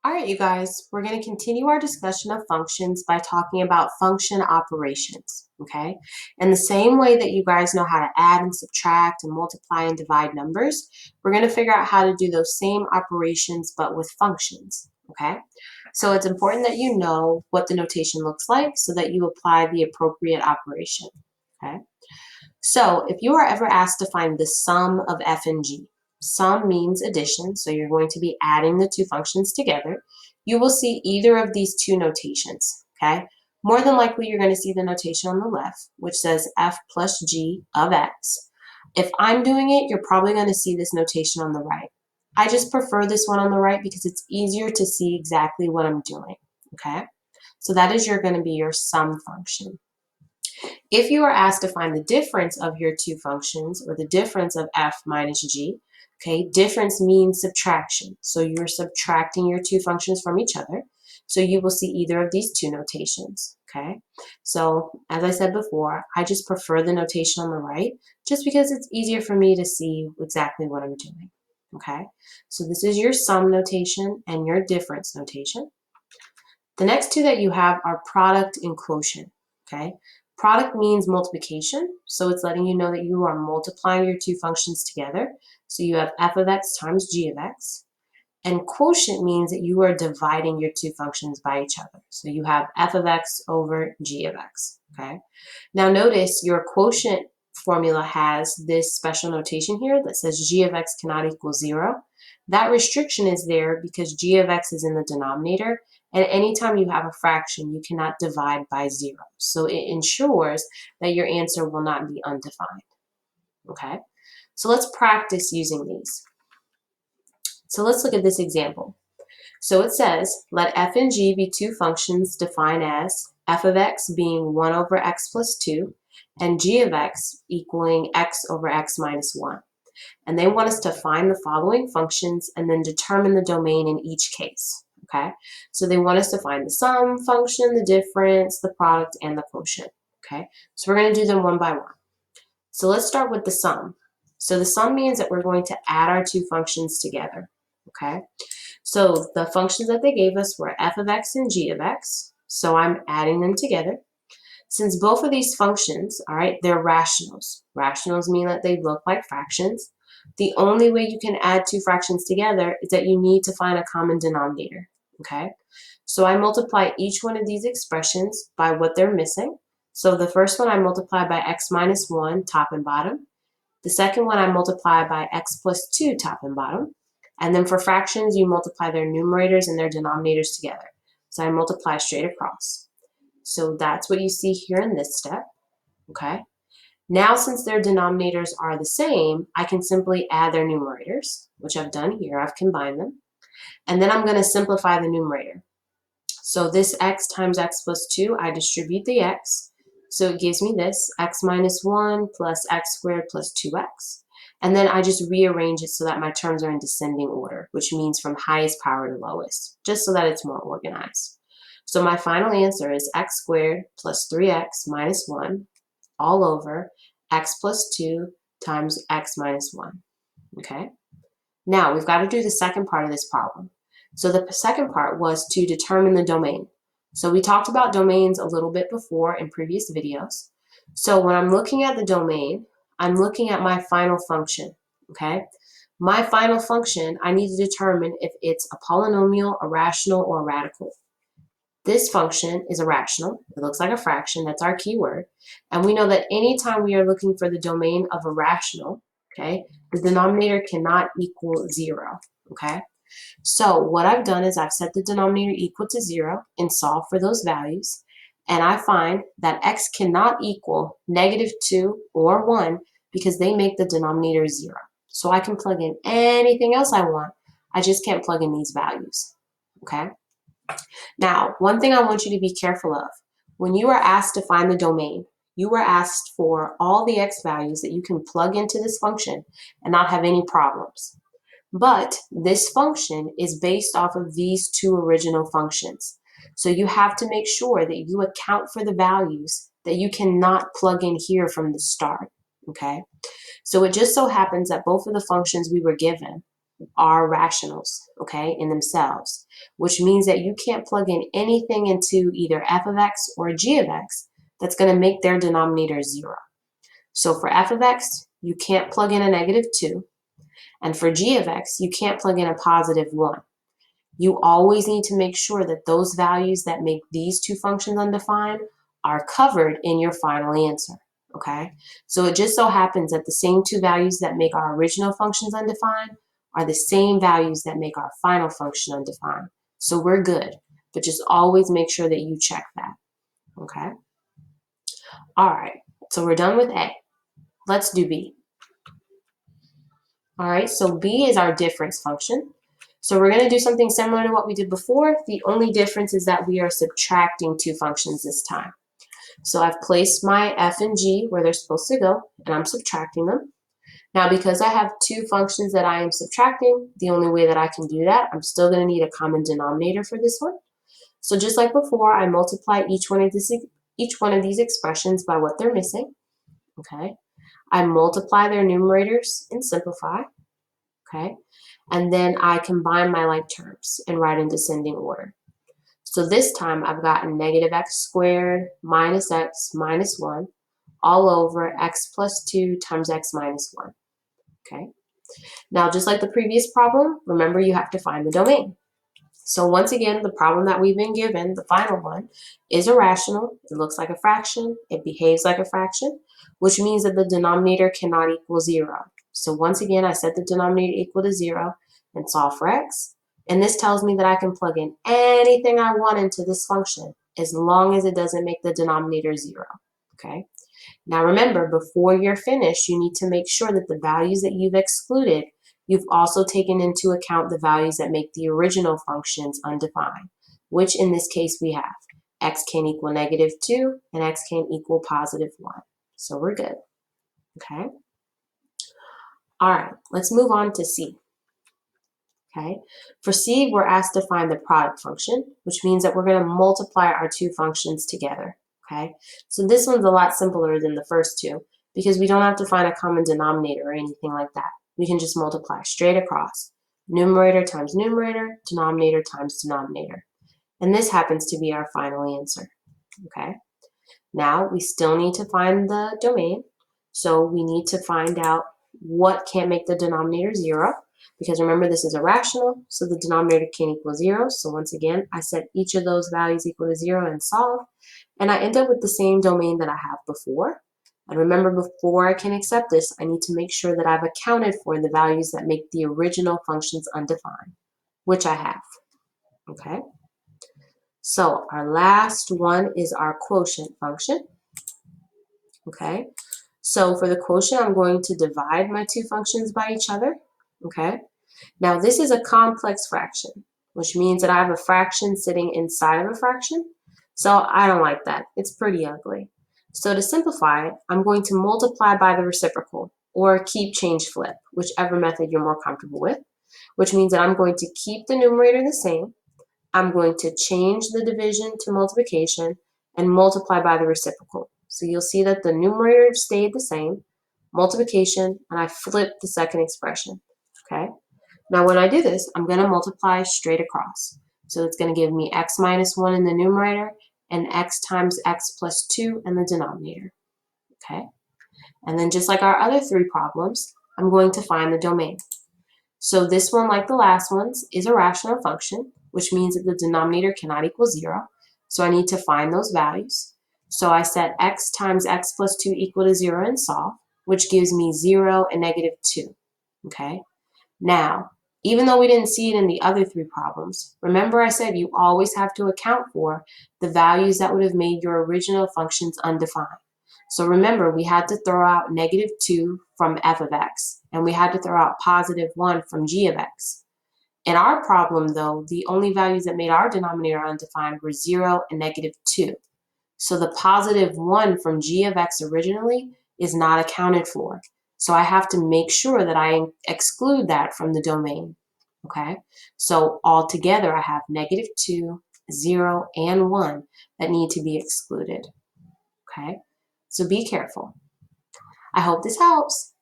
All right, you guys, we're going to continue our discussion of functions by talking about function operations, okay? In the same way that you guys know how to add and subtract and multiply and divide numbers, we're going to figure out how to do those same operations but with functions, okay? So it's important that you know what the notation looks like so that you apply the appropriate operation, okay? So if you are ever asked to find the sum of f and g, sum means addition, so you're going to be adding the two functions together. You will see either of these two notations, okay? More than likely, you're going to see the notation on the left, which says f plus g of x. If I'm doing it, you're probably going to see this notation on the right. I just prefer this one on the right because it's easier to see exactly what I'm doing, okay? So that is going to be your sum function. If you are asked to find the difference of your two functions, or the difference of f minus g, okay, difference means subtraction. So you're subtracting your two functions from each other. So you will see either of these two notations, okay? So as I said before, I just prefer the notation on the right just because it's easier for me to see exactly what I'm doing, okay? So this is your sum notation and your difference notation. The next two that you have are product and quotient, okay? Product means multiplication, so it's letting you know that you are multiplying your two functions together. So you have f of x times g of x. And quotient means that you are dividing your two functions by each other. So you have f of x over g of x, okay? Now notice your quotient formula has this special notation here that says g of x cannot equal 0. That restriction is there because g of x is in the denominator, and anytime you have a fraction, you cannot divide by 0. So it ensures that your answer will not be undefined, okay? So let's practice using these. So let's look at this example. So it says, let f and g be two functions defined as f of x being 1 over x plus 2 and g of x equaling x over x minus 1. And they want us to find the following functions and then determine the domain in each case, okay? So they want us to find the sum function, the difference, the product, and the quotient, okay? So we're going to do them one by one. So let's start with the sum. So the sum means that we're going to add our two functions together, okay? So the functions that they gave us were f of x and g of x. So I'm adding them together. Since both of these functions, all right, they're rationals. Rationals mean that they look like fractions. The only way you can add two fractions together is that you need to find a common denominator, okay? So I multiply each one of these expressions by what they're missing. So the first one I multiply by x minus 1, top and bottom. The second one I multiply by x plus 2, top and bottom. And then for fractions, you multiply their numerators and their denominators together. So I multiply straight across. So that's what you see here in this step, okay? Now, since their denominators are the same, I can simply add their numerators, which I've done here. I've combined them. And then I'm going to simplify the numerator. So this x times x plus 2, I distribute the x. So it gives me this, x minus 1 plus x squared plus 2x. And then I just rearrange it so that my terms are in descending order, which means from highest power to lowest, just so that it's more organized. So my final answer is x squared plus 3x minus 1 all over x plus 2 times x minus 1, okay? Now we've got to do the second part of this problem. So the second part was to determine the domain. So we talked about domains a little bit before in previous videos. So when I'm looking at the domain, I'm looking at my final function, okay? My final function, I need to determine if it's a polynomial, a rational, or a radical. This function is a rational. It looks like a fraction. That's our key word. And we know that anytime we are looking for the domain of a rational, okay, the denominator cannot equal 0, okay? So what I've done is I've set the denominator equal to 0 and solve for those values. And I find that x cannot equal -2 or 1 because they make the denominator 0. So I can plug in anything else I want. I just can't plug in these values, okay? Now, one thing I want you to be careful of, when you are asked to find the domain, you were asked for all the x values that you can plug into this function and not have any problems. But this function is based off of these two original functions. So you have to make sure that you account for the values that you cannot plug in here from the start, okay? So it just so happens that both of the functions we were given are rationals, okay, in themselves, which means that you can't plug in anything into either f of x or g of x that's going to make their denominator 0. So for f of x, you can't plug in a -2, and for g of x, you can't plug in a +1. You always need to make sure that those values that make these two functions undefined are covered in your final answer, okay? So it just so happens that the same two values that make our original functions undefined are the same values that make our final function undefined. So we're good, but just always make sure that you check that, okay? All right, so we're done with A. Let's do B. All right, so B is our difference function. So we're going to do something similar to what we did before. The only difference is that we are subtracting two functions this time. So I've placed my f and g where they're supposed to go, and I'm subtracting them. Now, because I have two functions that I am subtracting, the only way that I can do that, I'm still going to need a common denominator for this one. So just like before, I multiply each one of these expressions by what they're missing. Okay. I multiply their numerators and simplify. Okay. And then I combine my like terms and write in descending order. So this time I've got -x squared minus x minus 1 all over x plus 2 times x minus 1. Okay. Now, just like the previous problem, remember you have to find the domain. So once again, the problem that we've been given, the final one, is a rational. It looks like a fraction. It behaves like a fraction, which means that the denominator cannot equal 0. So once again, I set the denominator equal to 0 and solve for x. And this tells me that I can plug in anything I want into this function as long as it doesn't make the denominator 0. Okay. Now remember, before you're finished, you need to make sure that the values that you've excluded, you've also taken into account the values that make the original functions undefined, which in this case we have x can equal -2 and x can equal +1. So we're good. Okay. All right, let's move on to C. Okay. For C, we're asked to find the product function, which means that we're going to multiply our two functions together. Okay. So this one's a lot simpler than the first two because we don't have to find a common denominator or anything like that. We can just multiply straight across. Numerator times numerator, denominator times denominator. And this happens to be our final answer. Okay. Now we still need to find the domain. So we need to find out what can't make the denominator 0. Because remember, this is a rational, so the denominator can't equal 0. So once again, I set each of those values equal to 0 and solve. And I end up with the same domain that I have before. And remember, before I can accept this, I need to make sure that I've accounted for the values that make the original functions undefined, which I have. Okay. So our last one is our quotient function. Okay. So for the quotient, I'm going to divide my two functions by each other. Okay. Now this is a complex fraction, which means that I have a fraction sitting inside of a fraction. So I don't like that. It's pretty ugly. So to simplify it, I'm going to multiply by the reciprocal or keep, change, flip, whichever method you're more comfortable with, which means that I'm going to keep the numerator the same. I'm going to change the division to multiplication and multiply by the reciprocal. So you'll see that the numerator stayed the same, multiplication, and I flipped the second expression. Okay. Now when I do this, I'm going to multiply straight across. So it's going to give me x minus 1 in the numerator and x times x plus 2 in the denominator. Okay. And then just like our other three problems, I'm going to find the domain. So this one, like the last ones, is a rational function, which means that the denominator cannot equal 0. So I need to find those values. So I set x times x plus 2 equal to 0 and solve, which gives me 0 and -2. Okay. Now, even though we didn't see it in the other three problems, remember I said you always have to account for the values that would have made your original functions undefined. So remember, we had to throw out -2 from f of x, and we had to throw out +1 from g of x. In our problem, though, the only values that made our denominator undefined were 0 and -2. So the +1 from g of x originally is not accounted for. So I have to make sure that I exclude that from the domain. Okay, so altogether I have -2, 0, and 1 that need to be excluded. Okay, so be careful. I hope this helps.